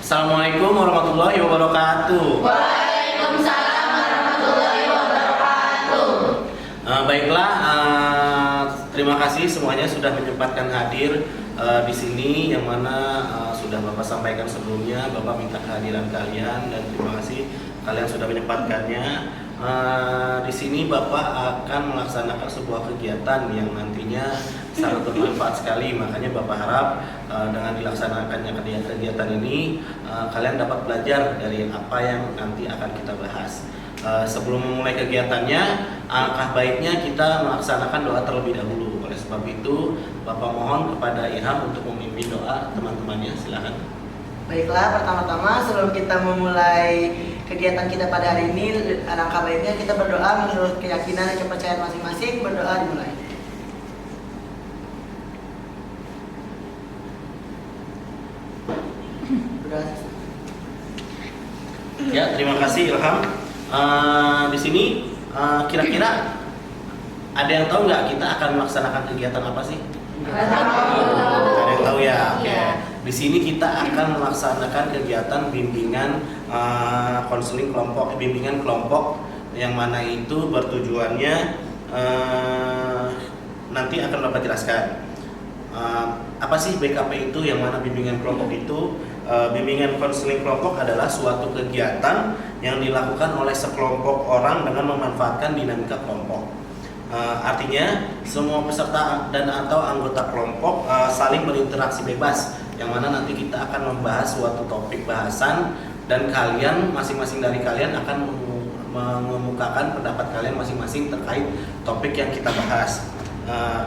Assalamualaikum warahmatullahi wabarakatuh. Waalaikumsalam warahmatullahi wabarakatuh. Baiklah, terima kasih semuanya sudah menyempatkan hadir di sini, yang mana sudah Bapak sampaikan sebelumnya. Bapak minta kehadiran kalian dan terima kasih kalian sudah menyempatkannya. Di sini Bapak akan melaksanakan sebuah kegiatan yang nantinya sangat bermanfaat sekali. Makanya Bapak harap dengan dilaksanakannya kegiatan ini kalian dapat belajar dari apa yang nanti akan kita bahas. Sebelum memulai kegiatannya, alangkah baiknya kita melaksanakan doa terlebih dahulu. Oleh sebab itu, Bapak mohon kepada Ilham untuk memimpin doa teman-temannya. Silakan. Baiklah, pertama-tama sebelum kita memulai kegiatan kita pada hari ini, alangkah baiknya kita berdoa menurut keyakinan dan kepercayaan masing-masing. Berdoa dimulai. Berdoa. Ya, terima kasih Ilham. Di sini kira-kira ada yang tahu nggak kita akan melaksanakan kegiatan apa sih? Ada yang tahu ya? Oke. Di sini kita akan melaksanakan kegiatan bimbingan konseling kelompok, bimbingan kelompok yang mana itu bertujuannya nanti akan Bapak jelaskan. Apa sih BKP itu, yang mana bimbingan kelompok itu? Bimbingan konseling kelompok adalah suatu kegiatan yang dilakukan oleh sekelompok orang dengan memanfaatkan dinamika kelompok. Artinya semua peserta dan atau anggota kelompok saling berinteraksi bebas, yang mana nanti kita akan membahas suatu topik bahasan dan kalian masing-masing dari kalian akan mengemukakan pendapat kalian masing-masing terkait topik yang kita bahas.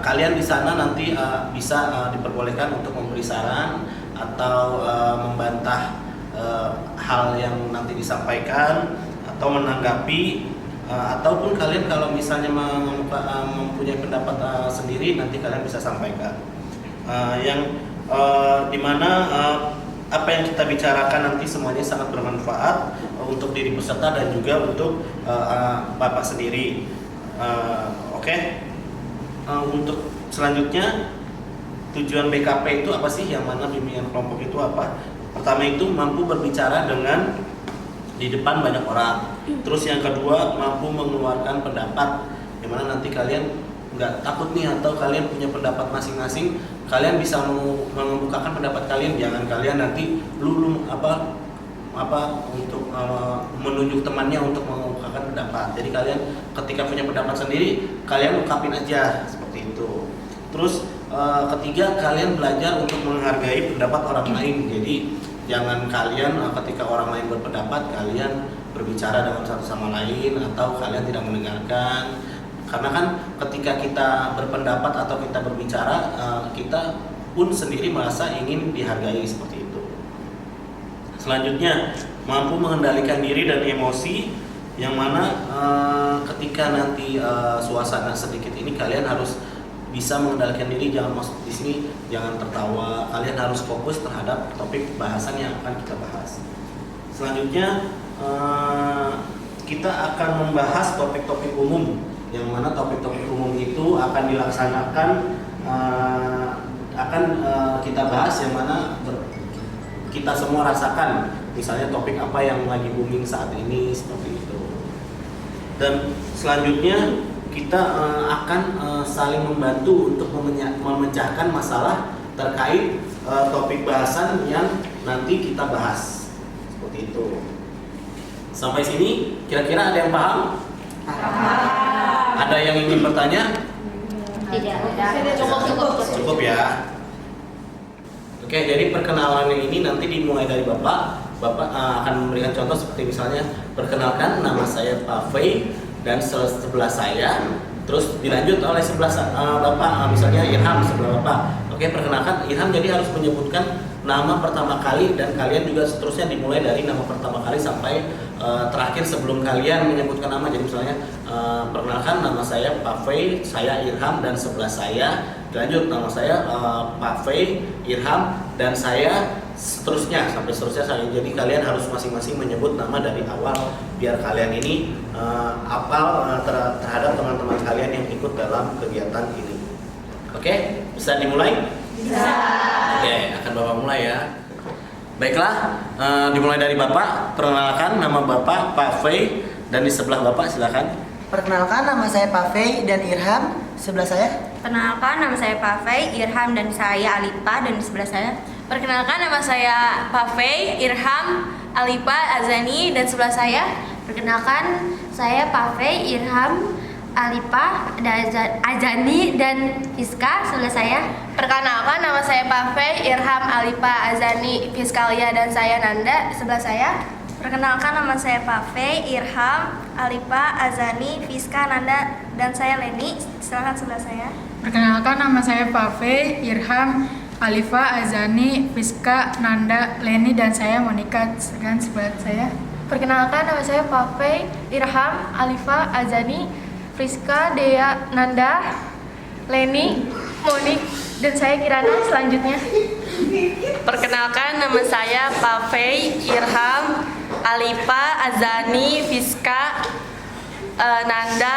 Kalian di sana nanti bisa diperbolehkan untuk memberi saran atau membantah hal yang nanti disampaikan atau menanggapi, ataupun kalian kalau misalnya mempunyai pendapat sendiri nanti kalian bisa sampaikan. Yang dimana apa yang kita bicarakan nanti semuanya sangat bermanfaat untuk diri peserta dan juga untuk Bapak sendiri. Oke. Untuk selanjutnya, tujuan BKP itu apa sih? Yang mana bimbingan kelompok itu apa? Pertama itu mampu berbicara dengan di depan banyak orang. Terus yang kedua, mampu mengeluarkan pendapat, yang mana nanti kalian nggak takut nih, atau kalian punya pendapat masing-masing, kalian bisa mengemukakan pendapat kalian. Jangan kalian nanti untuk menunjuk temannya untuk mengemukakan pendapat. Jadi kalian ketika punya pendapat sendiri, kalian ungkapin aja seperti itu. Terus ketiga, kalian belajar untuk menghargai pendapat orang lain. Jadi jangan kalian ketika orang lain berpendapat kalian berbicara dengan satu sama lain atau kalian tidak mendengarkan. Karena kan ketika kita berpendapat atau kita berbicara, kita pun sendiri merasa ingin dihargai seperti itu. Selanjutnya, mampu mengendalikan diri dan emosi, yang mana ketika nanti suasana sedikit ini kalian harus bisa mengendalikan diri. Jangan masuk di sini, jangan tertawa. Kalian harus fokus terhadap topik bahasan yang akan kita bahas. Selanjutnya, kita akan membahas topik-topik umum, yang mana topik-topik umum itu akan dilaksanakan kita bahas, yang mana kita semua rasakan. Misalnya topik apa yang lagi booming saat ini, seperti itu. Dan selanjutnya kita akan saling membantu untuk memecahkan masalah terkait topik bahasan yang nanti kita bahas, seperti itu. Sampai sini kira-kira ada yang paham? Ada yang ingin bertanya? Tidak. Cukup ya. Oke, jadi perkenalan ini nanti dimulai dari Bapak. Bapak akan memberikan contoh seperti misalnya, perkenalkan, nama saya Pak Fei dan sebelah saya, terus dilanjut oleh sebelah Bapak, misalnya Ilham sebelah Bapak. Oke, perkenalkan Ilham, jadi harus menyebutkan nama pertama kali, dan kalian juga seterusnya dimulai dari nama pertama kali sampai terakhir sebelum kalian menyebutkan nama. Jadi misalnya perkenalkan, nama saya Pak Fei, saya Ilham, dan sebelah saya, dilanjut nama saya Pak Fei, Ilham, dan saya, seterusnya sampai seterusnya saya. Jadi kalian harus masing-masing menyebut nama dari awal biar kalian ini hafal terhadap teman-teman kalian yang ikut dalam kegiatan ini. Oke, bisa dimulai? Bisa. Oke, akan Bapak mulai ya. Baiklah, dimulai dari Bapak. Perkenalkan, nama Bapak Pak Fei, dan di sebelah Bapak silakan. Perkenalkan, nama saya Pak Fei dan Irham. Sebelah saya. Perkenalkan, nama saya Pak Fei, Irham, dan saya Alipa, dan di sebelah saya. Perkenalkan, nama saya Pak Fei, Irham, Alipa, Azani, dan sebelah saya. Perkenalkan, saya Pak Fei, Irham, Alipa, Azani, dan Fiska. Sebelah saya. Perkenalkan, nama saya Pak Fei, Irham, Alipa, Azani, Fiskalia, dan saya Nanda. Sebelah saya. Perkenalkan, nama saya Pak Fei, Irham, Alipa, Azani, Fiska, Nanda, dan saya Leni. Silakan sebelah saya. Perkenalkan, nama saya Pak Fei, Irham, Alifa, Azani, Fiska, Nanda, Leni, dan saya Monika. Sekian sebelah saya. Perkenalkan, nama saya Pak Fei, Irham, Alifa, Azani, Fiska, Dea, Nanda, Leni, Monik, dan saya Kirana. Selanjutnya. Perkenalkan, nama saya Pak Fei, Irham, Alipa, Azani, Fiska, Nanda,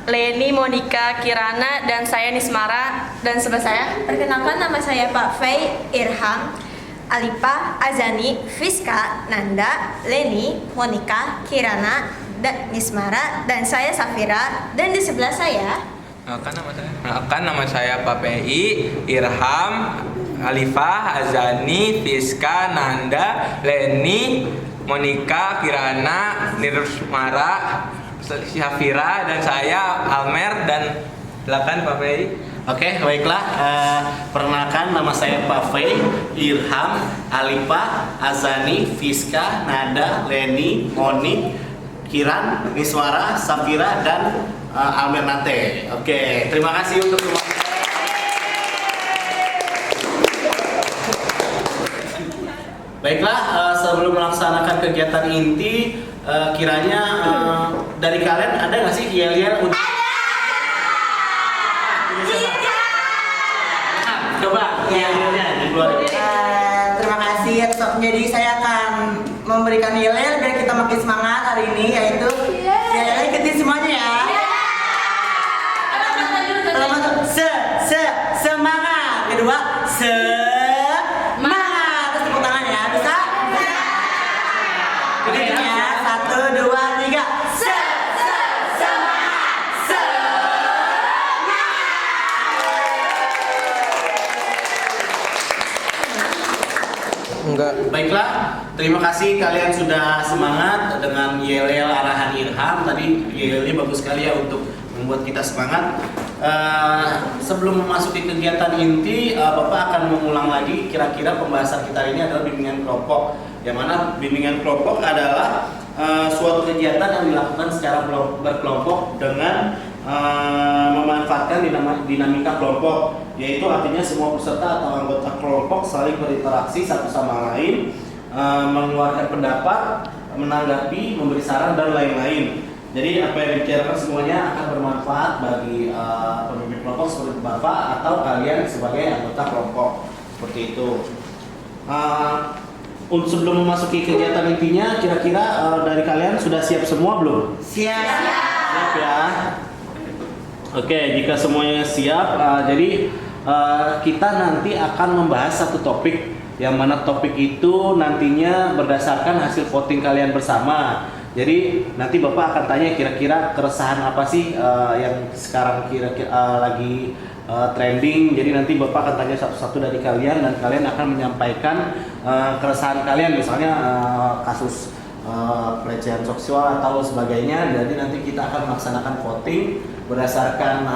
Leni, Monika, Kirana, dan saya Nismara, dan sebelah saya. Perkenalkan, nama saya Pak Fei, Irham, Alipa, Azani, Fiska, Nanda, Leni, Monika, Kirana, dan Nismara, dan saya Safira, dan di sebelah saya. Perkenalkan, nama saya Pak PI, Irham, Alifah, Azani, Fiska, Nanda, Leni, Monika, Kirana, Nirmara, Safira, dan saya Almer, dan silakan Pak PI. Oke, baiklah. Perkenalkan, nama saya Pak Fei, Irham, Alipa, Azani, Fiska, Nada, Leni, Monik, Kiran, Niswara, Safira, dan Almer Nate. Oke, terima kasih untuk semua. Baiklah, sebelum melaksanakan kegiatan inti, kiranya dari kalian ada nggak sih yel-yel untuk? Coba yel-yelnya dikeluarin. Terima kasih atas waktunya. Jadi saya akan memberikan yel-yel biar kita makin semangat hari ini, yaitu yel-yel ikutin semuanya ya. Pertama tuh semangat. Kedua semangat. Terus tepuk tangan ya, bisa? Ketiganya 1, 2, 3. Enggak. Baiklah, terima kasih kalian sudah semangat dengan yel-yel arahan Irham. Tadi yel-yelnya bagus sekali ya untuk membuat kita semangat. Sebelum memasuki kegiatan inti, Bapak akan mengulang lagi kira-kira pembahasan kita ini adalah bimbingan kelompok. Yang mana bimbingan kelompok adalah suatu kegiatan yang dilakukan secara berkelompok dengan memanfaatkan dinamika kelompok, yaitu artinya semua peserta atau anggota kelompok saling berinteraksi satu sama lain, mengeluarkan pendapat, menanggapi, memberi saran, dan lain-lain. Jadi apa yang dibicarakan semuanya akan bermanfaat bagi pemimpin kelompok seperti Bapak atau kalian sebagai anggota kelompok, seperti itu. Untuk sebelum memasuki kegiatan intinya, kira-kira dari kalian sudah siap semua belum? Siap. Siap ya. Oke, jika semuanya siap, jadi kita nanti akan membahas satu topik, yang mana topik itu nantinya berdasarkan hasil voting kalian bersama. Jadi nanti Bapak akan tanya kira-kira keresahan apa sih yang sekarang kira-kira lagi trending. Jadi nanti Bapak akan tanya satu-satu dari kalian, dan kalian akan menyampaikan keresahan kalian, misalnya kasus pelecehan seksual atau sebagainya. Jadi nanti kita akan melaksanakan voting berdasarkan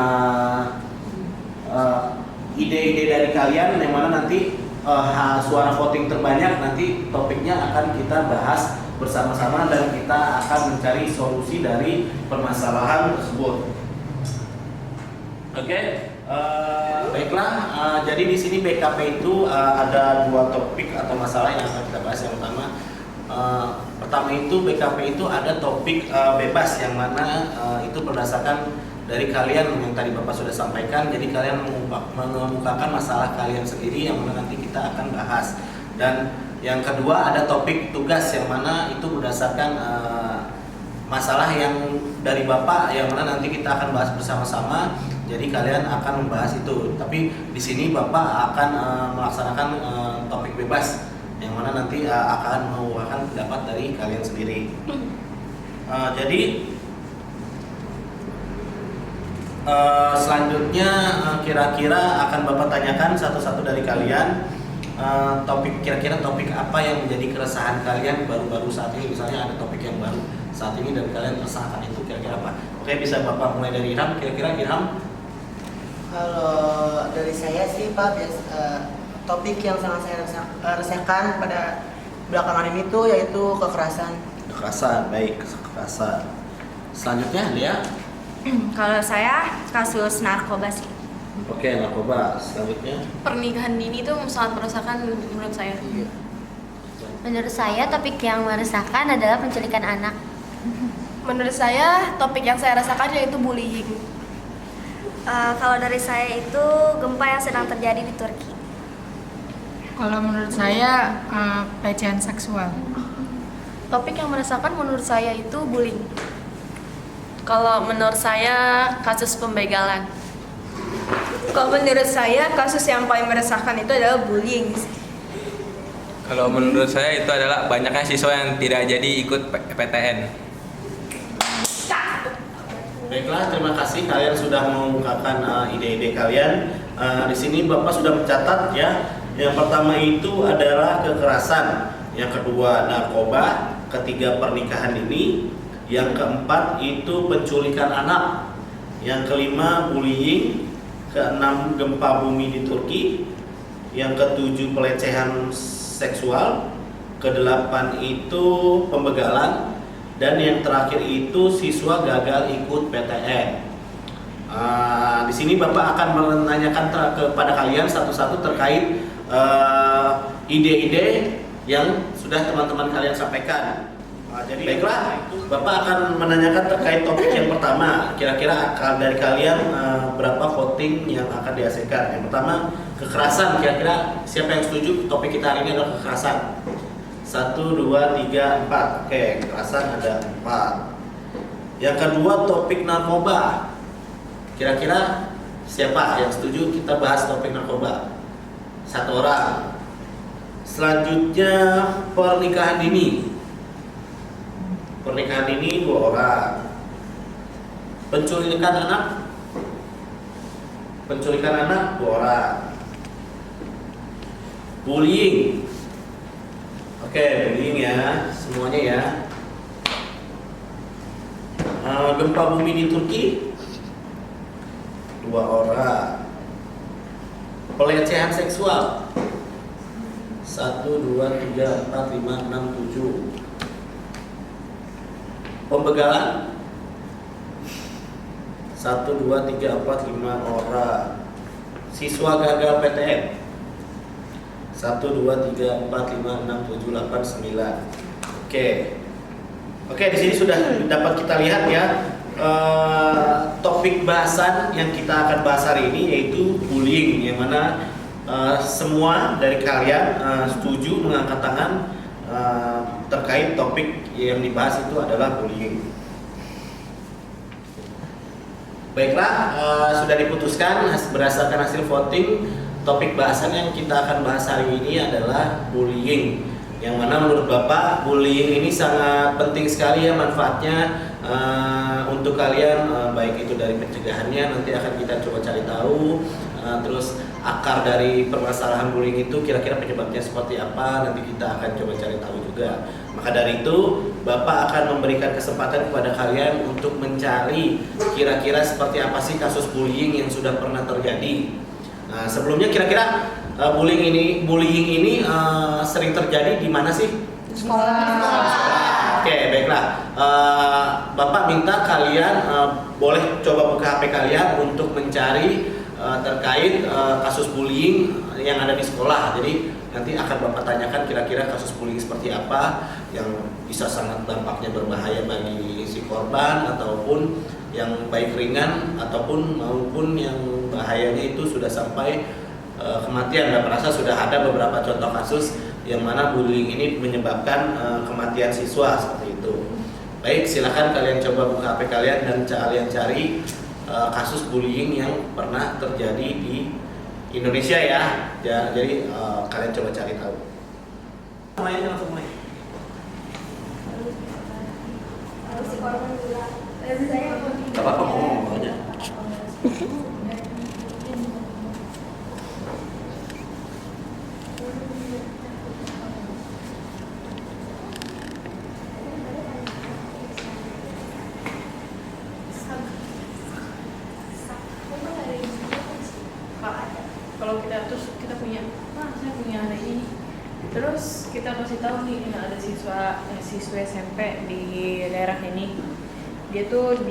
ide-ide dari kalian, yang mana nanti suara voting terbanyak nanti topiknya akan kita bahas bersama-sama, dan kita akan mencari solusi dari permasalahan tersebut. Oke, baiklah. Jadi di sini BKP itu ada dua topik atau masalah yang akan kita bahas. Yang pertama itu BKP itu ada topik bebas, yang mana itu berdasarkan dari kalian yang tadi Bapak sudah sampaikan. Jadi kalian mengemukakan masalah kalian sendiri, yang mana nanti kita akan bahas. Dan yang kedua ada topik tugas, yang mana itu berdasarkan masalah yang dari Bapak, yang mana nanti kita akan bahas bersama-sama. Jadi kalian akan membahas itu. Tapi di sini Bapak akan melaksanakan topik bebas. yang mana nanti akan mengeluarkan pendapat dari kalian sendiri. Jadi selanjutnya kira-kira akan Bapak tanyakan satu-satu dari kalian, kira-kira topik apa yang menjadi keresahan kalian baru-baru saat ini. Misalnya ada topik yang baru saat ini dan kalian resahkan, itu kira-kira apa? Oke, bisa Bapak mulai dari Irham. Kira-kira Irham? Kalau dari saya sih Pak, topik yang sangat saya resahkan pada belakangan ini tuh yaitu kekerasan. Kekerasan, baik, kekerasan. Selanjutnya Lia. Kalau saya kasus narkoba sih. Oke, narkoba. Selanjutnya. Pernikahan dini itu sangat meresahkan menurut saya. Menurut saya topik yang meresahkan adalah penculikan anak. Menurut saya topik yang saya rasakan yaitu bullying. Kalau dari saya itu gempa yang sedang terjadi di Turki. Kalau menurut saya pelecehan seksual. Topik yang meresahkan menurut saya itu bullying. Kalau menurut saya kasus pembegalan. Kalau menurut saya kasus yang paling meresahkan itu adalah bullying. Kalau menurut saya itu adalah banyaknya siswa yang tidak jadi ikut PTN. Baiklah, terima kasih kalian sudah mengungkapkan ide-ide kalian. Di sini Bapak sudah mencatat ya. Yang pertama itu adalah kekerasan, yang kedua narkoba, ketiga pernikahan dini, yang keempat itu penculikan anak, yang kelima bullying, keenam gempa bumi di Turki, yang ketujuh pelecehan seksual, kedelapan itu pembegalan, dan yang terakhir itu siswa gagal ikut PTN. Di sini Bapak akan menanyakan kepada kalian satu-satu terkait ide-ide yang sudah teman-teman kalian sampaikan. Jadi baiklah, Bapak akan menanyakan terkait topik yang pertama. Kira-kira dari kalian berapa voting yang akan dihasilkan? Yang pertama, kekerasan. Kira-kira siapa yang setuju topik kita hari ini adalah kekerasan? 1, 2, 3, 4. Oke, kekerasan ada 4. Yang kedua, topik narkoba. Kira-kira siapa yang setuju kita bahas topik narkoba? 1 orang. Selanjutnya, pernikahan dini. Pernikahan dini 2 orang. Penculikan anak. Penculikan anak 2 orang. Bullying. Oke, bullying ya, semuanya ya. Gempa bumi di Turki 2 orang. Pelecehan seksual 1, 2, 3, 4, 5, 6, 7. Pembegalan 1, 2, 3, 4, 5 orang. Siswa gagal PTN 1, 2, 3, 4, 5, 6, 7, 8, 9. Oke, di sini sudah dapat kita lihat ya topik bahasan yang kita akan bahas hari ini yaitu bullying, yang mana semua dari kalian setuju mengangkat tangan terkait topik yang dibahas itu adalah bullying. Baiklah, sudah diputuskan berdasarkan hasil voting, topik bahasan yang kita akan bahas hari ini adalah bullying. Yang mana menurut Bapak bullying ini sangat penting sekali ya manfaatnya untuk kalian, baik itu dari pencegahannya, nanti akan kita coba cari tahu, terus akar dari permasalahan bullying itu kira-kira penyebabnya seperti apa, nanti kita akan coba cari tahu juga. Maka dari itu Bapak akan memberikan kesempatan kepada kalian untuk mencari kira-kira seperti apa sih kasus bullying yang sudah pernah terjadi. Nah, sebelumnya kira-kira bullying ini sering terjadi di mana sih? Sekolah. Oke, baiklah. Bapak minta kalian boleh coba buka HP kalian untuk mencari terkait kasus bullying yang ada di sekolah. Jadi nanti akan Bapak tanyakan kira-kira kasus bullying seperti apa yang bisa sangat dampaknya berbahaya bagi si korban, ataupun yang baik ringan ataupun maupun yang bahayanya itu sudah sampai kematian. Dan merasa sudah ada beberapa contoh kasus yang mana bullying ini menyebabkan kematian siswa seperti itu. Baik, silakan kalian coba buka HP kalian dan kalian cari kasus bullying yang pernah terjadi di Indonesia ya. Jadi kalian coba cari tahu. Mulai aja langsung mulai. Gak apa-apa ngomong aja. Kalau kita punya, saya punya ada ini. Terus kita kasih tahu nih, ada siswa SMP di daerah ini. Dia tuh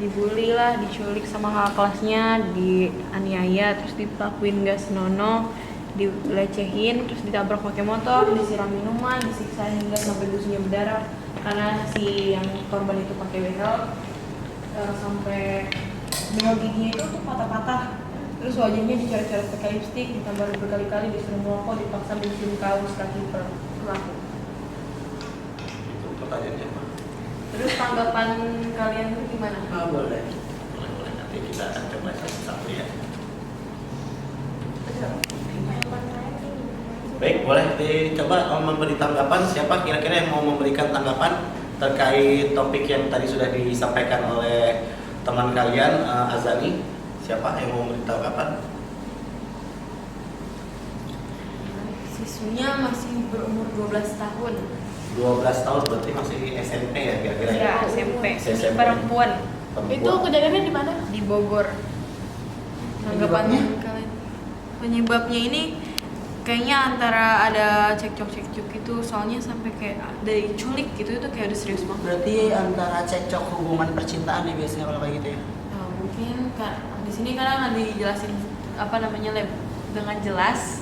dibully lah, diculik sama kakak kelasnya, dianiaya, terus dipakuin gas nono, dilecehin, terus ditabrak pakai motor, disiram minuman, disiksa hingga sampai gusinya berdarah. Karena si yang korban itu pakai behel, sampai behel giginya itu tuh patah-patah. Terus wajahnya dicoret-coret pakai lipstik, ditambah berkali-kali disuruh merokok, dipaksa mencium kaos kaki pelaku. Itu pertanyaannya apa? Terus tanggapan kalian tuh gimana? Boleh. Nanti kita akan coba satu-satu ya. Baik, boleh dicoba memberi tanggapan. Siapa kira-kira yang mau memberikan tanggapan terkait topik yang tadi sudah disampaikan oleh teman kalian, Azani? Siapa yang mau memberi tanggapan? Siswinya masih berumur 12 tahun. 12 tahun berarti masih SMP ya kira-kira Ya, SMP. SMP. Perempuan. Itu kejadiannya di mana? Di Bogor. Tanggapannya kalian? Penyebabnya ini kayaknya antara ada cekcok gitu, soalnya sampai kayak dari culik gitu, itu kayak udah serius banget. Berarti antara cekcok hubungan percintaan ya biasanya kalau kayak gitu ya. Nah, mungkin di sini kadang dijelasin dengan jelas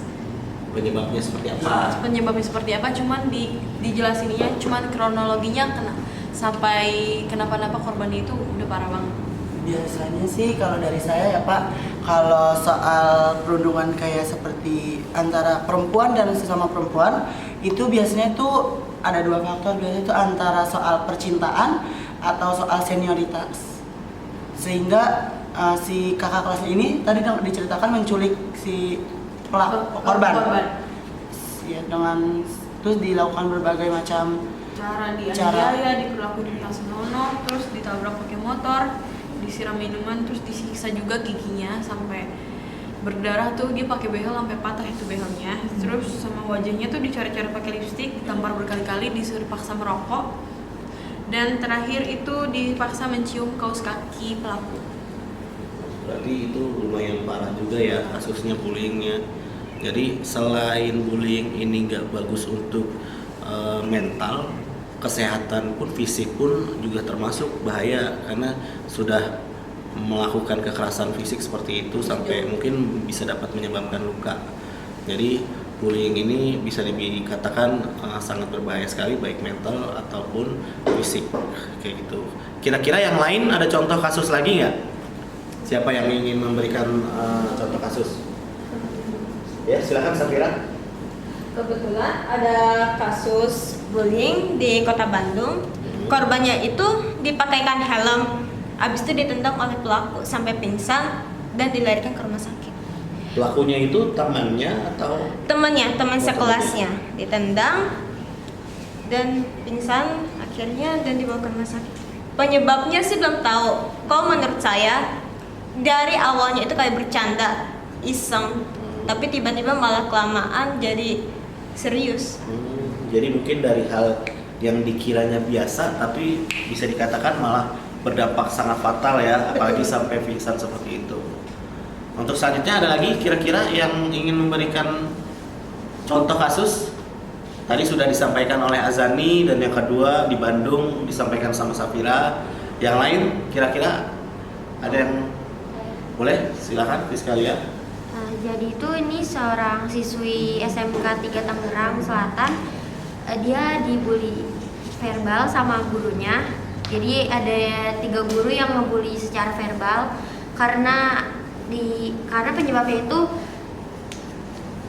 Penyebabnya seperti apa? penyebabnya seperti apa, cuman dijelasinnya cuman kronologinya sampai kenapa-napa korban itu udah parah banget. Biasanya sih kalau dari saya ya Pak, kalau soal perundungan kayak seperti antara perempuan dan sesama perempuan, itu biasanya tuh ada dua faktor, biasanya itu antara soal percintaan atau soal senioritas. Sehingga si kakak kelasnya ini tadi diceritakan menculik si korban. Ya, dengan terus dilakukan berbagai macam Cara dianiaya, diperlakuin dengan senonoh, terus ditabrak pakai motor, disiram minuman, terus disiksa juga giginya sampai berdarah tuh, dia pakai behel sampai patah itu behelnya. Terus sama wajahnya tuh dicoret-coret pakai lipstik, ditampar berkali-kali, disuruh paksa merokok. Dan terakhir itu dipaksa mencium kaos kaki pelaku. Berarti itu lumayan parah juga ya kasusnya bullyingnya. Jadi selain bullying ini nggak bagus untuk mental, kesehatan pun, fisik pun juga termasuk bahaya karena sudah melakukan kekerasan fisik seperti itu sampai mungkin bisa dapat menyebabkan luka. Jadi bullying ini bisa dikatakan sangat berbahaya sekali baik mental ataupun fisik kayak gitu. Kira-kira yang lain ada contoh kasus lagi nggak? Siapa yang ingin memberikan contoh kasus? Ya, silakan Safira. Kebetulan ada kasus bullying di Kota Bandung. Korbannya itu dipakaikan helm, habis itu ditendang oleh pelaku sampai pingsan dan dilarikan ke rumah sakit. Pelakunya itu temannya atau Teman sekelasnya ditendang dan pingsan akhirnya dan dibawa ke rumah sakit. Penyebabnya sih belum tahu. Kalau menurut saya dari awalnya itu kayak bercanda, iseng, tapi tiba-tiba malah kelamaan jadi serius. Jadi mungkin dari hal yang dikiranya biasa tapi bisa dikatakan malah berdampak sangat fatal ya, apalagi sampai pingsan seperti itu. Untuk selanjutnya ada lagi kira-kira yang ingin memberikan contoh kasus? Tadi sudah disampaikan oleh Azani dan yang kedua di Bandung disampaikan sama Safira. Yang lain kira-kira ada yang boleh? Silakan Fiskalia. Jadi itu ini seorang siswi SMK 3 Tangerang Selatan, dia dibully verbal sama gurunya. Jadi ada 3 guru yang ngebully secara verbal karena penyebabnya itu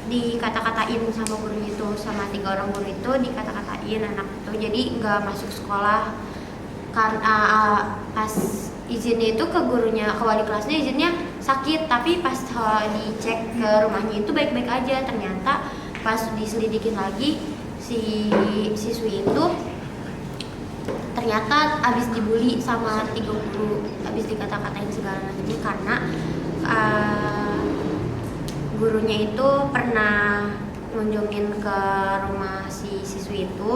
dikata-katain sama gurunya itu, sama 3 orang guru itu dikata-katain anak itu, jadi nggak masuk sekolah karena pas izinnya itu ke gurunya, ke wali kelasnya izinnya sakit, tapi pas dicek ke rumahnya itu baik-baik aja. Ternyata pas diselidikin lagi si siswi itu ternyata abis dibully sama 3 guru, abis dikata-katain segala macamnya karena gurunya itu pernah ngunjungin ke rumah si siswi itu.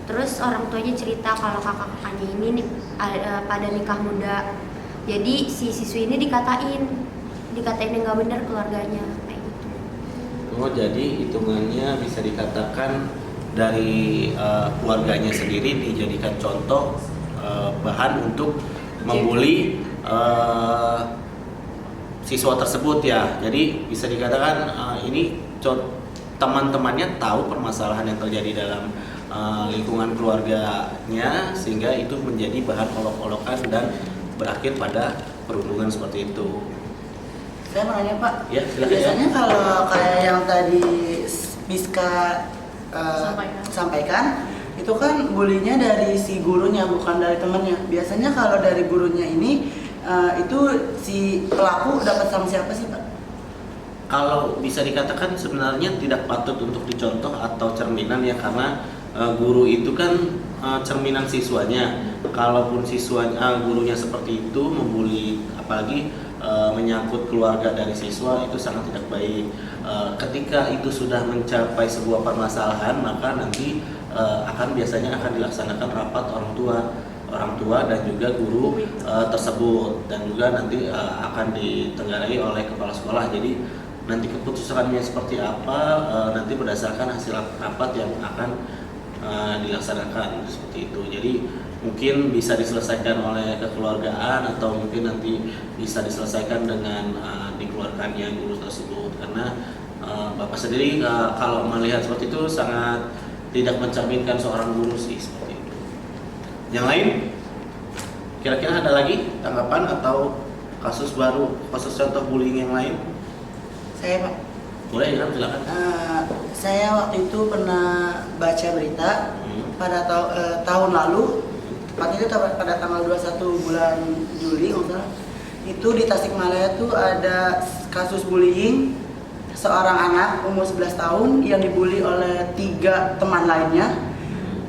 Terus orang tuanya cerita kalau kakak-kakaknya ini pada nikah muda. Jadi si siswi ini dikatain yang nggak benar keluarganya kayak gitu. Oh, jadi hitungannya bisa dikatakan dari keluarganya sendiri dijadikan contoh bahan untuk membuli siswa tersebut ya. Jadi bisa dikatakan ini teman-temannya tahu permasalahan yang terjadi dalam lingkungan keluarganya sehingga itu menjadi bahan olok-olokan dan berakhir pada perundungan seperti itu. Saya mau nanya Pak, Ya, silakan. biasanya kalau kayak yang tadi Fiska sampaikan, itu kan bulinya dari si gurunya bukan dari temannya. Biasanya kalau dari gurunya ini itu si pelaku dapat sanksi apa sih Pak? Kalau bisa dikatakan sebenarnya tidak patut untuk dicontoh atau cerminan ya, karena guru itu kan cerminan siswanya. Kalaupun gurunya seperti itu membuli, apalagi menyangkut keluarga dari siswa, itu sangat tidak baik. Ketika itu sudah mencapai sebuah permasalahan, maka nanti biasanya akan dilaksanakan rapat orang tua dan juga guru tersebut, dan juga nanti akan ditenggarai oleh kepala sekolah. Jadi nanti keputusannya seperti apa nanti berdasarkan hasil rapat yang akan dilaksanakan seperti itu. Jadi mungkin bisa diselesaikan oleh kekeluargaan atau mungkin nanti bisa diselesaikan dengan dikeluarkannya guru tersebut, karena Bapak sendiri kalau melihat seperti itu sangat tidak mencerminkan seorang guru sih seperti itu. Yang lain kira-kira ada lagi tanggapan atau kasus baru, kasus contoh bullying yang lain? Saya Pak. Boleh ya, silakan. Saya waktu itu pernah baca berita pada tahun lalu, tepatnya itu pada tanggal 21 bulan Juli kalau salah. Itu di Tasikmalaya tuh ada kasus bullying seorang anak umur 11 tahun yang dibully oleh 3 teman lainnya.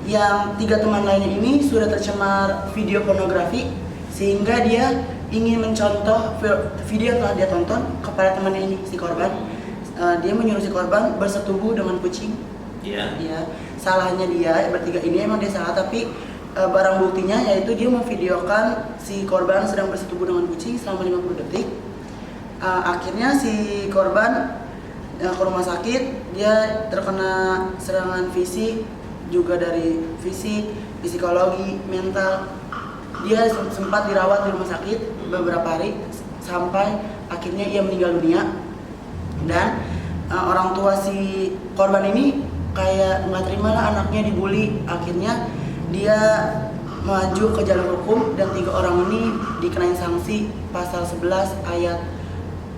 Yang 3 teman lainnya ini sudah tercemar video pornografi sehingga dia ingin mencontoh video yang telah dia tonton kepada temannya ini, si korban. Dia menyuruh si korban bersetubuh dengan kucing. Iya. Dia salahnya dia bertiga ini emang dia salah, tapi barang buktinya yaitu dia memvideokan si korban sedang bersetubuh dengan kucing selama 50 detik. Akhirnya si korban ke rumah sakit, dia terkena serangan fisik juga dari fisik, psikologi, mental. Dia sempat dirawat di rumah sakit beberapa hari sampai akhirnya ia meninggal dunia. Dan orang tua si korban ini kayak nggak terima lah anaknya dibully. Akhirnya dia maju ke jalur hukum dan 3 orang ini dikenain sanksi pasal 11 ayat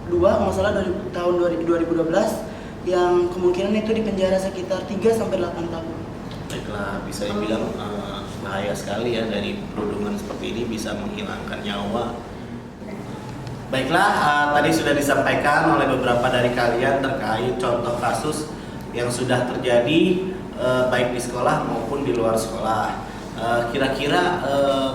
2 nggak salah dari tahun 2012 yang kemungkinan itu dipenjara sekitar 3 sampai 8 tahun. Baiklah, bisa dibilang bahaya sekali ya, dari perundungan seperti ini bisa menghilangkan nyawa. Baiklah, tadi sudah disampaikan oleh beberapa dari kalian terkait contoh kasus yang sudah terjadi baik di sekolah maupun di luar sekolah. Kira-kira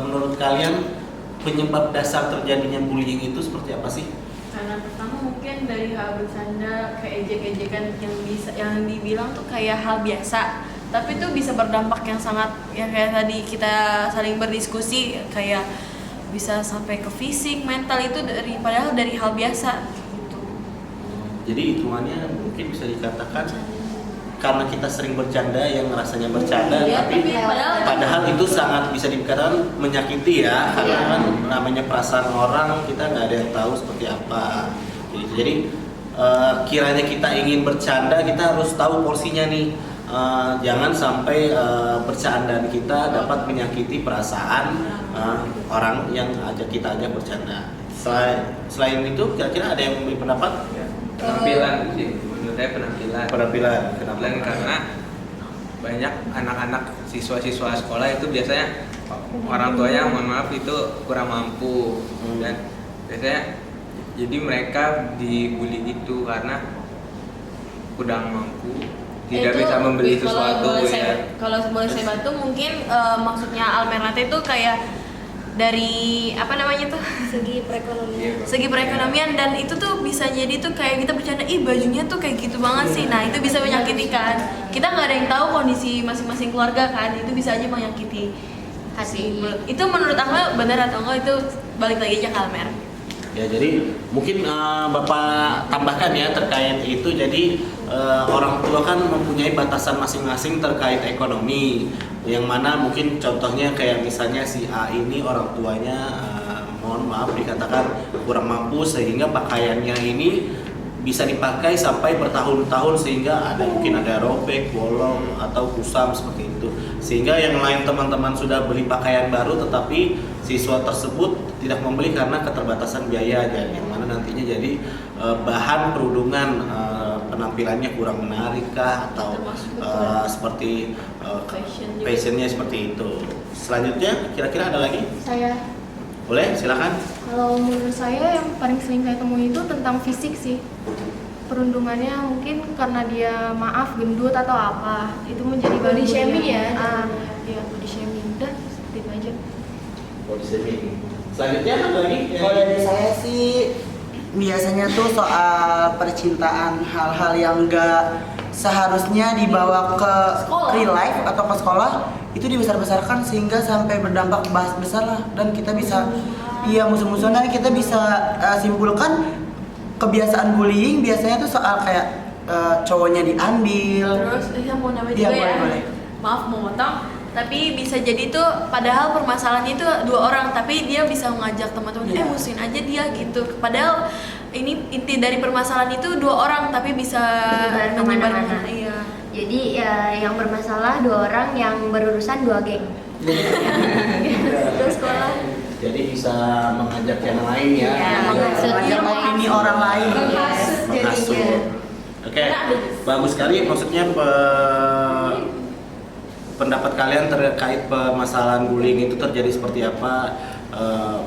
menurut kalian penyebab dasar terjadinya bullying itu seperti apa sih? Karena pertama mungkin dari hal bercanda, kayak ejek-ejekan yang dibilang tuh kayak hal biasa, tapi itu bisa berdampak yang sangat, ya kayak tadi kita saling berdiskusi, kayak bisa sampai ke fisik, mental, itu padahal dari hal biasa gitu. Jadi hitungannya mungkin bisa dikatakan karena kita sering bercanda yang rasanya bercanda, Iya, tapi padahal itu sangat bisa dikatakan menyakiti ya, karena kan namanya perasaan orang kita nggak ada yang tahu seperti apa. Jadi kiranya kita ingin bercanda, kita harus tahu porsinya nih. Jangan sampai bercandaan kita dapat menyakiti perasaan orang yang kita ajak bercanda. Selain itu, kira-kira ada yang memberi pendapat? Penampilan sih, menurut saya penampilan. Penampilan Karena banyak anak-anak siswa-siswa sekolah itu biasanya orang tuanya mohon maaf itu kurang mampu dan biasanya jadi mereka dibully itu karena kurang mampu tidak Itu, bisa membeli kalau sesuatu boleh ya. kalau boleh saya bantu mungkin maksudnya Almernate itu kayak dari apa namanya tuh Segi perekonomian. segi perekonomian, dan itu tuh bisa jadi tuh kayak kita bercanda, ih bajunya tuh kayak gitu banget sih. Nah itu bisa menyakiti kan, kita nggak ada yang tahu kondisi masing-masing keluarga kan, itu bisa aja menyakiti hati. Itu menurut aku benar atau enggak, itu balik lagi aja ke Almer. Ya, jadi mungkin Bapak tambahkan ya terkait itu. Jadi orang tua kan mempunyai batasan masing-masing terkait ekonomi, yang mana mungkin contohnya kayak misalnya si A ini orang tuanya mohon maaf dikatakan kurang mampu, sehingga pakaiannya ini bisa dipakai sampai bertahun-tahun, sehingga mungkin ada robek, bolong atau kusam seperti itu. Sehingga yang lain teman-teman sudah beli pakaian baru, tetapi siswa tersebut tidak membeli karena keterbatasan biaya aja, yang mana nantinya jadi bahan perundungan, penampilannya kurang menarik kah, atau seperti fashionnya seperti itu. Selanjutnya kira-kira ada lagi? Saya, Boleh, silakan. kalau menurut saya yang paling sering saya temui itu tentang fisik sih. Perundungannya mungkin karena dia maaf gendut atau apa, itu menjadi Body shaming ya. ya? Iya, body shaming. Udah, seperti itu aja. Body shaming. Selanjutnya ada lagi? Kalau dari saya sih biasanya tuh soal percintaan, hal-hal yang enggak seharusnya dibawa ke Sekolah. real life atau ke sekolah, itu dibesar-besarkan sehingga sampai berdampak besar lah, dan kita bisa musuh-musuhan, kita bisa simpulkan kebiasaan bullying biasanya tuh soal kayak cowoknya diambil. Terus saya mau nambahin Iya, juga ya, boleh. maaf mau motong, tapi bisa jadi tuh padahal permasalahannya itu 2 orang, tapi dia bisa mengajak teman-teman, Iya. musuhin aja dia gitu. Padahal ini inti dari permasalahan itu 2 orang, tapi bisa Menyebar menyebar kemana-mana. kemana. Iya. Jadi ya, yang bermasalah 2 orang, yang berurusan 2 geng. Terus sekolah. Jadi bisa mengajak yang lain ya. Iya, menghasut Mengajak yang lain. opini orang lain. Menghasut. Oke, bagus sekali. Maksudnya pendapat kalian terkait permasalahan bullying itu terjadi seperti apa?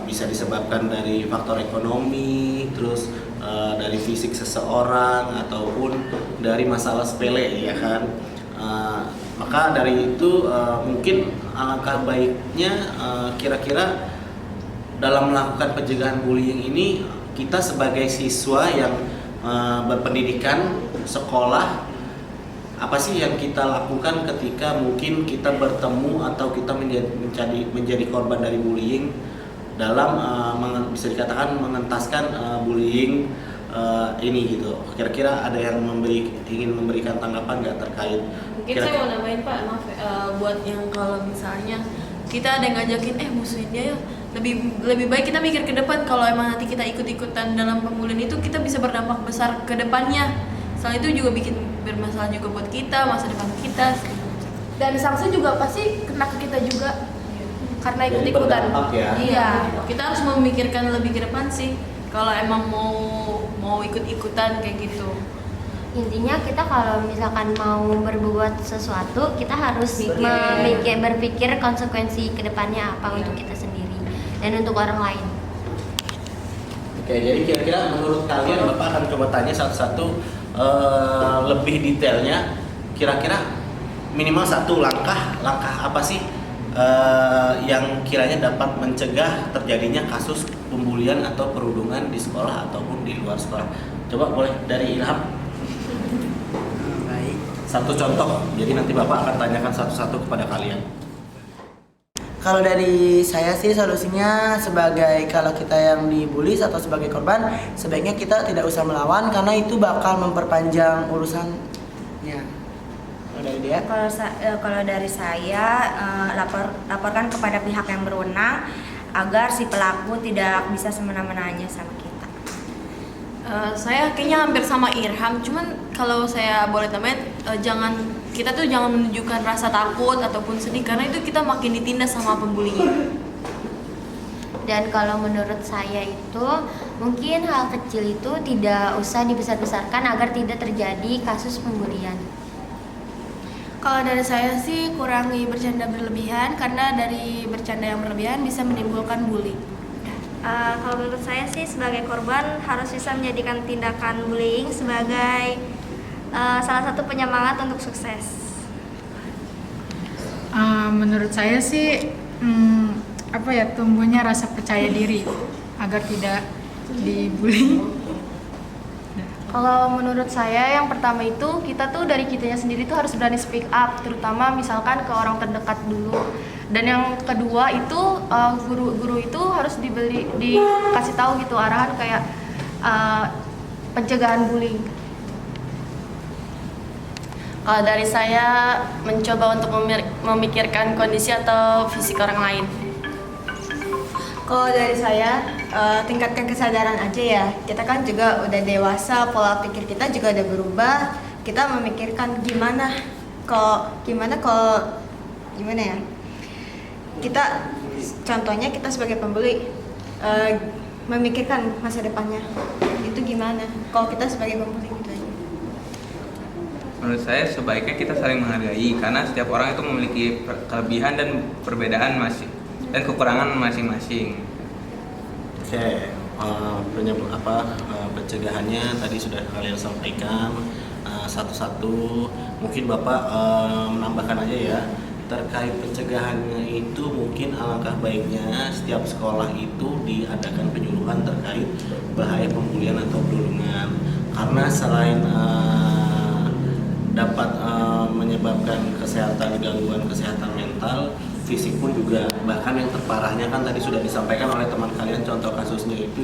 Bisa disebabkan dari faktor ekonomi, terus dari fisik seseorang, ataupun dari masalah sepele, ya kan? Maka dari itu mungkin alangkah baiknya kira-kira dalam melakukan pencegahan bullying ini, kita sebagai siswa yang berpendidikan sekolah, apa sih yang kita lakukan ketika mungkin kita bertemu atau kita menjadi korban dari bullying, dalam bisa dikatakan mengentaskan bullying ini gitu. Kira-kira ada yang ingin memberikan tanggapan nggak terkait? Mungkin saya mau nambahin Pak, maaf buat yang kalau misalnya kita ada yang ngajakin musuhin dia ya, lebih baik kita mikir ke depan. Kalau emang nanti kita ikut-ikutan dalam pembulian itu, kita bisa berdampak besar ke depannya. Soal itu juga bikin bermasalah juga buat kita, masa depan kita. Dan sanksi juga pasti kena ke kita juga, karena Jadi ikut-ikutan. berdampak ya. Iya, kita harus memikirkan lebih ke depan sih. Kalau emang mau ikut-ikutan kayak gitu. Intinya kita kalau misalkan mau berbuat sesuatu, kita harus berpikir konsekuensi kedepannya apa untuk kita sendiri dan untuk orang lain. Oke, jadi kira-kira menurut kalian, Bapak akan coba tanya satu-satu lebih detailnya. Kira-kira minimal 1 langkah apa sih yang kiranya dapat mencegah terjadinya kasus pembulian atau perundungan di sekolah ataupun di luar sekolah? Coba boleh dari Ilham. Baik. Satu contoh, jadi nanti Bapak akan tanyakan satu-satu kepada kalian. Kalau dari saya sih solusinya, sebagai kalau kita yang dibully atau sebagai korban, sebaiknya kita tidak usah melawan karena itu bakal memperpanjang urusannya. Kalau dari dia? Kalau dari saya, laporkan kepada pihak yang berwenang agar si pelaku tidak bisa semena-menanya sama kita. Saya kayaknya hampir sama Irham, cuman kalau saya boleh tambahin, kita tuh jangan menunjukkan rasa takut ataupun sedih, karena itu kita makin ditindas sama pembulinya. Dan kalau menurut saya itu mungkin hal kecil itu tidak usah dibesar-besarkan agar tidak terjadi kasus pembulian. Kalau dari saya sih kurangi bercanda berlebihan, karena dari bercanda yang berlebihan bisa menimbulkan bully. Kalau menurut saya sih, sebagai korban harus bisa menjadikan tindakan bullying sebagai salah satu penyemangat untuk sukses. Menurut saya sih tumbuhnya rasa percaya diri agar tidak dibully. Kalau menurut saya yang pertama itu kita tuh dari kitanya sendiri tuh harus berani speak up, terutama misalkan ke orang terdekat dulu. Dan yang kedua itu guru-guru itu harus dikasih tahu gitu arahan kayak pencegahan bullying. Kalau dari saya mencoba untuk memikirkan kondisi atau fisik orang lain. Kalau dari saya, tingkatkan kesadaran aja ya. Kita kan juga udah dewasa, pola pikir kita juga udah berubah. Kita memikirkan gimana ya. Kita, contohnya kita sebagai pembeli, memikirkan masa depannya. Itu gimana? Kalau kita sebagai pembeli gitu aja. Menurut saya sebaiknya kita saling menghargai karena setiap orang itu memiliki kelebihan dan perbedaan dan kekurangan masing-masing. Oke, pencegahannya tadi sudah kalian sampaikan satu-satu. Mungkin Bapak menambahkan aja ya, terkait pencegahannya itu mungkin alangkah baiknya setiap sekolah itu diadakan penyuluhan terkait bahaya pembulian atau perundungan, karena selain dapat menyebabkan gangguan kesehatan mental, fisik pun juga. Bahkan yang terparahnya kan tadi sudah disampaikan oleh teman kalian, contoh kasusnya itu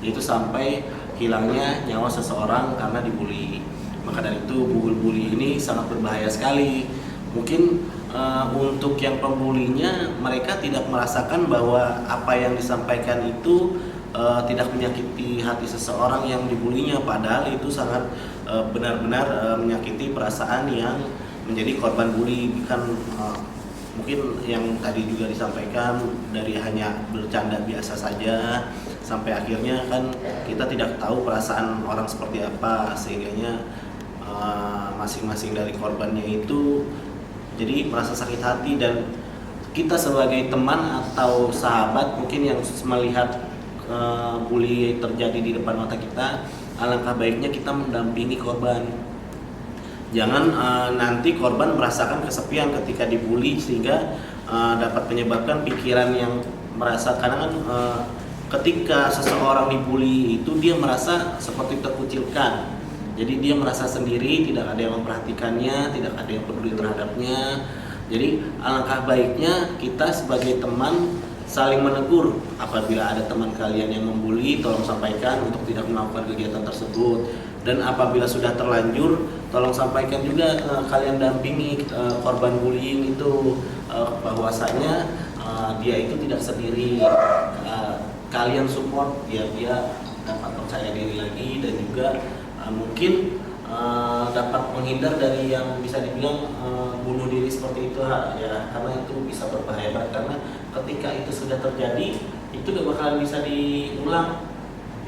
yaitu sampai hilangnya nyawa seseorang karena dibully. Maka dari itu bully ini sangat berbahaya sekali. Mungkin untuk yang pembulinya, mereka tidak merasakan bahwa apa yang disampaikan itu tidak menyakiti hati seseorang yang dibulinya, padahal itu sangat benar-benar menyakiti perasaan yang menjadi korban bully. Mungkin yang tadi juga disampaikan dari hanya bercanda biasa saja sampai akhirnya kan kita tidak tahu perasaan orang seperti apa, sehingganya masing-masing dari korbannya itu jadi merasa sakit hati. Dan kita sebagai teman atau sahabat mungkin yang melihat bully terjadi di depan mata kita, alangkah baiknya kita mendampingi korban. Jangan nanti korban merasakan kesepian ketika dibully sehingga dapat menyebabkan pikiran yang merasa, karena kan ketika seseorang dibully itu dia merasa seperti terkucilkan. Jadi dia merasa sendiri, tidak ada yang memperhatikannya, tidak ada yang peduli terhadapnya. Jadi alangkah baiknya kita sebagai teman saling menegur. Apabila ada teman kalian yang membuli, tolong sampaikan untuk tidak melakukan kegiatan tersebut. Dan apabila sudah terlanjur, tolong sampaikan juga kalian dampingi korban bullying itu bahwasanya dia itu tidak sendiri. Kalian support biar dia dapat percaya diri lagi dan juga mungkin dapat menghindar dari yang bisa dibilang bunuh diri seperti itu ya, karena itu bisa berbahaya banget. Karena ketika itu sudah terjadi, itu gak bakalan bisa diulang,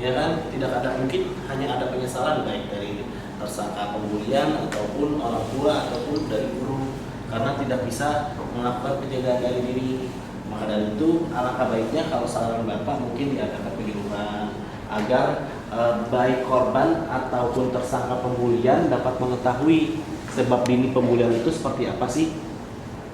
ya kan? Tidak ada, mungkin hanya ada penyesalan baik dari tersangka pembulian ataupun orang tua ataupun dari guru, karena tidak bisa melakukan penjagaan dari diri. Maka dari itu alangkah baiknya kalau saran Bapak mungkin diadakan penyuluhan agar baik korban ataupun tersangka pembulian dapat mengetahui sebab dini pembulian itu seperti apa sih.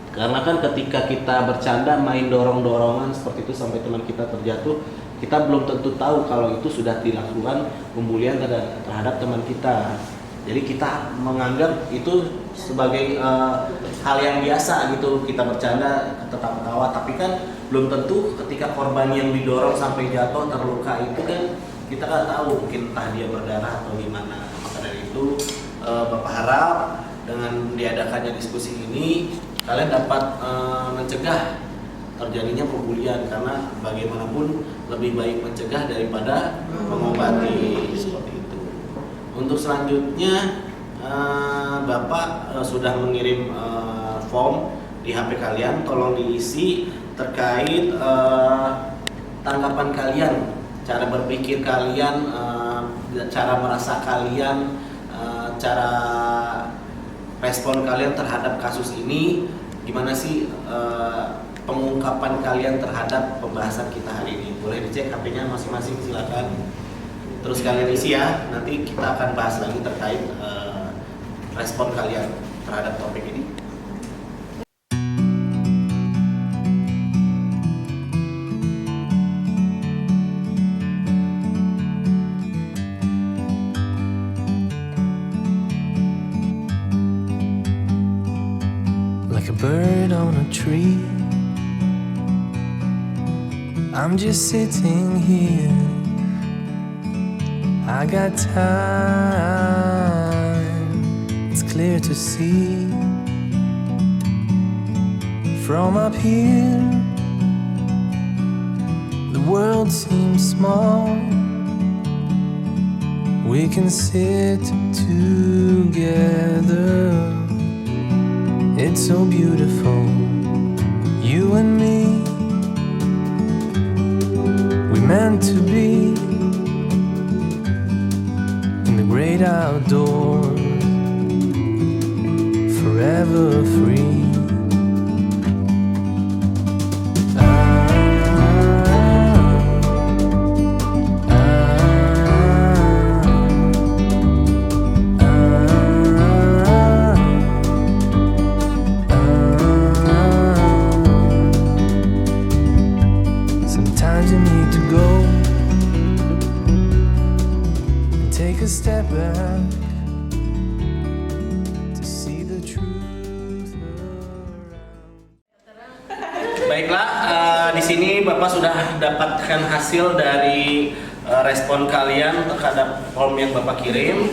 Karena kan ketika kita bercanda main dorong-dorongan seperti itu sampai teman kita terjatuh, kita belum tentu tahu kalau itu sudah dilakukan pembulian terhadap teman kita. Jadi kita menganggap itu sebagai hal yang biasa gitu, kita bercanda, tetap ketawa, tapi kan belum tentu ketika korban yang didorong sampai jatuh terluka itu kan kita nggak tahu, mungkin entah dia berdarah atau gimana. Maka dari itu Bapak harap dengan diadakannya diskusi ini kalian dapat mencegah terjadinya pembulian, karena bagaimanapun lebih baik mencegah daripada mengobati seperti itu. Untuk selanjutnya Bapak sudah mengirim form di HP kalian, tolong diisi terkait tanggapan kalian, cara berpikir kalian, cara merasa kalian, cara respon kalian terhadap kasus ini. Gimana sih pengungkapan kalian terhadap pembahasan kita hari ini? Boleh dicek HP-nya masing-masing, silakan. Terus kalian isi ya, nanti kita akan bahas lagi terkait respon kalian terhadap topik ini. Like a bird on a tree, I'm just sitting here. I got time, it's clear to see. From up here, the world seems small. We can sit together. It's so beautiful, you and me. We meant to be in the great outdoors, forever free. Sometimes you need to go and take a step back to see the truth around. Baiklah, di sini Bapak sudah dapatkan hasil dari respon kalian terhadap form yang Bapak kirim,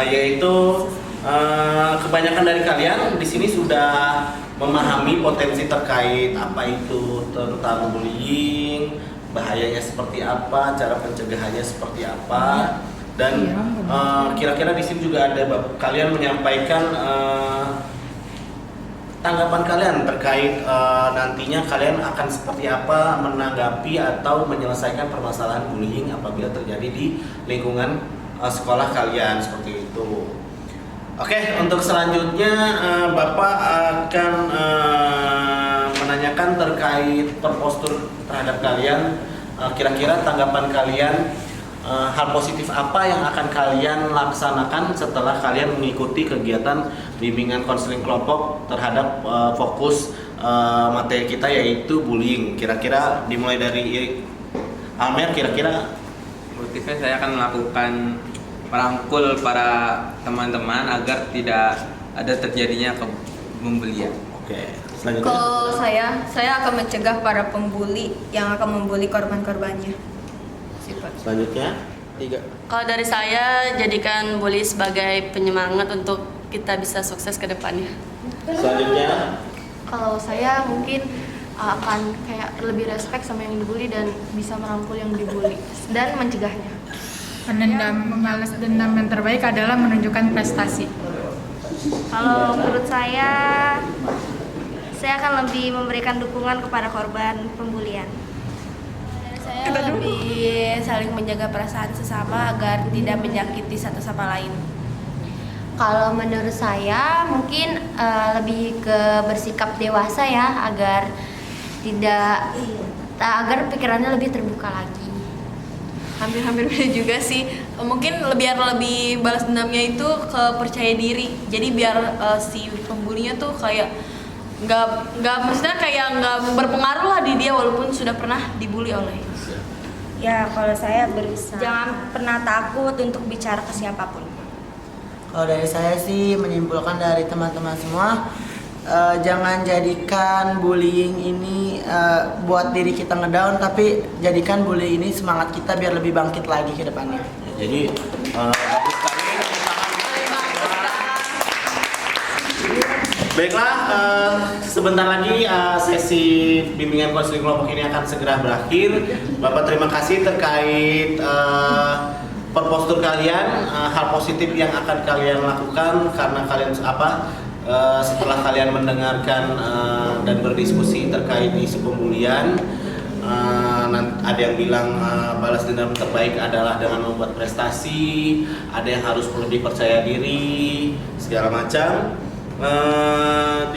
yaitu kebanyakan dari kalian di sini sudah memahami potensi terkait apa itu tentang bullying, bahayanya seperti apa, cara pencegahannya seperti apa, dan kira-kira di sini juga ada kalian menyampaikan tanggapan kalian terkait nantinya kalian akan seperti apa menanggapi atau menyelesaikan permasalahan bullying apabila terjadi di lingkungan sekolah kalian seperti itu. Oke, untuk selanjutnya Bapak akan menanyakan terkait perpostur terhadap kalian. Kira-kira tanggapan kalian, hal positif apa yang akan kalian laksanakan setelah kalian mengikuti kegiatan bimbingan konseling kelompok terhadap fokus materi kita yaitu bullying. Kira-kira dimulai dari Amer, kira-kira Motifnya saya akan melakukan merangkul para teman-teman agar tidak ada terjadinya pembelian. Oke, selanjutnya. Kalau saya akan mencegah para pembuli yang akan membuli korban-korbannya. Selanjutnya. 3. Kalau dari saya, jadikan bully sebagai penyemangat untuk kita bisa sukses ke depannya. Selanjutnya. Kalau saya mungkin akan kayak lebih respect sama yang dibully dan bisa merangkul yang dibully dan mencegahnya. Membalas dendam yang terbaik adalah menunjukkan prestasi. Kalau menurut saya akan lebih memberikan dukungan kepada korban pembulian. Saya lebih saling menjaga perasaan sesama agar tidak menyakiti satu sama lain. Kalau menurut saya mungkin lebih ke bersikap dewasa ya agar pikirannya lebih terbuka lagi. Hampir-hampir beda juga sih. Mungkin biar lebih balas dendamnya itu ke percaya diri. Jadi biar si pembulinya tuh kayak nggak maksudnya kayak nggak berpengaruh lah di dia walaupun sudah pernah dibully oleh. Ya, kalau saya jangan pernah takut untuk bicara ke siapapun. Kalau dari saya sih menyimpulkan dari teman-teman semua, jangan jadikan bullying ini buat diri kita ngedown, tapi jadikan bullying ini semangat kita biar lebih bangkit lagi ke depannya. Jadi bagus sekali. Baiklah, sebentar lagi sesi bimbingan konseling kelompok ini akan segera berakhir. Bapak terima kasih terkait perpostur kalian, hal positif yang akan kalian lakukan karena kalian setelah kalian mendengarkan dan berdiskusi terkait isu pembulian. Ada yang bilang balas dendam terbaik adalah dengan membuat prestasi, ada yang harus lebih percaya diri, segala macam.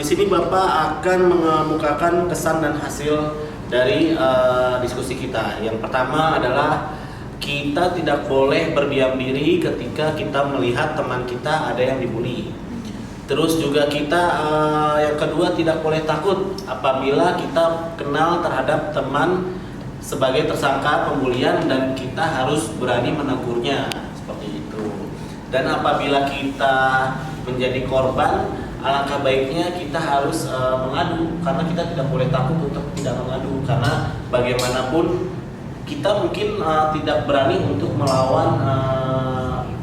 Di sini Bapak akan mengemukakan kesan dan hasil dari diskusi kita. Yang pertama adalah kita tidak boleh berdiam diri ketika kita melihat teman kita ada yang dibully. Terus juga kita yang kedua tidak boleh takut apabila kita kenal terhadap teman sebagai tersangka pembulian dan kita harus berani menegurnya seperti itu. Dan apabila kita menjadi korban, alangkah baiknya kita harus mengadu karena kita tidak boleh takut untuk tidak mengadu karena bagaimanapun kita mungkin tidak berani untuk melawan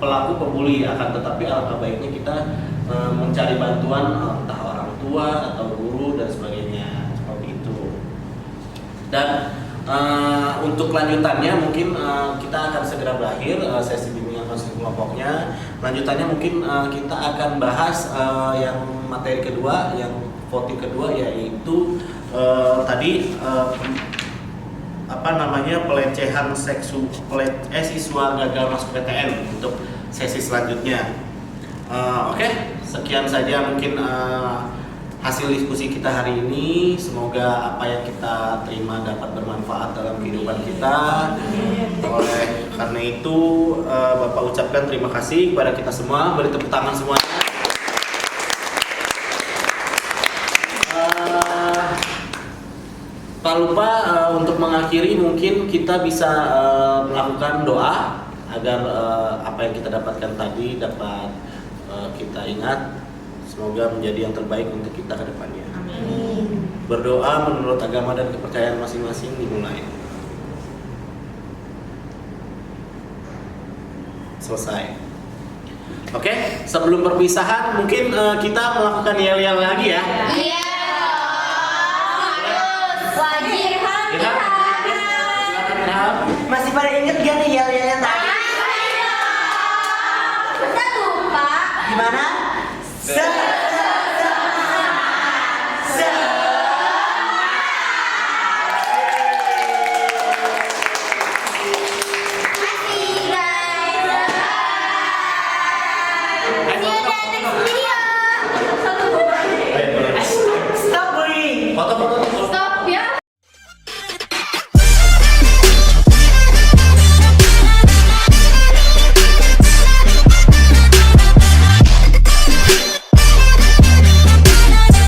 pelaku pembuli, akan tetapi alangkah baiknya kita mencari bantuan entah orang tua atau guru dan sebagainya seperti itu. Dan untuk lanjutannya mungkin kita akan segera berakhir sesi bimbingan konseling kelompoknya. Lanjutannya mungkin kita akan bahas yang materi kedua, yang voting kedua, yaitu tadi pelecehan siswa gagal masuk PTN untuk sesi selanjutnya. Oke, sekian saja mungkin hasil diskusi kita hari ini. Semoga apa yang kita terima dapat bermanfaat dalam kehidupan kita. Oleh karena itu, Bapak ucapkan terima kasih kepada kita semua. Beri tepuk tangan semuanya. Tak lupa untuk mengakhiri mungkin kita bisa melakukan doa agar apa yang kita dapatkan tadi dapat kita ingat, semoga menjadi yang terbaik untuk kita ke depannya. Amin. Berdoa menurut agama dan kepercayaan masing-masing dimulai. Selesai. Oke, sebelum perpisahan mungkin kita melakukan yel-yel lagi ya. Iya. Wajib Masih pada inget gak nih yel-yelnya tadi? Kita lupa. Gimana?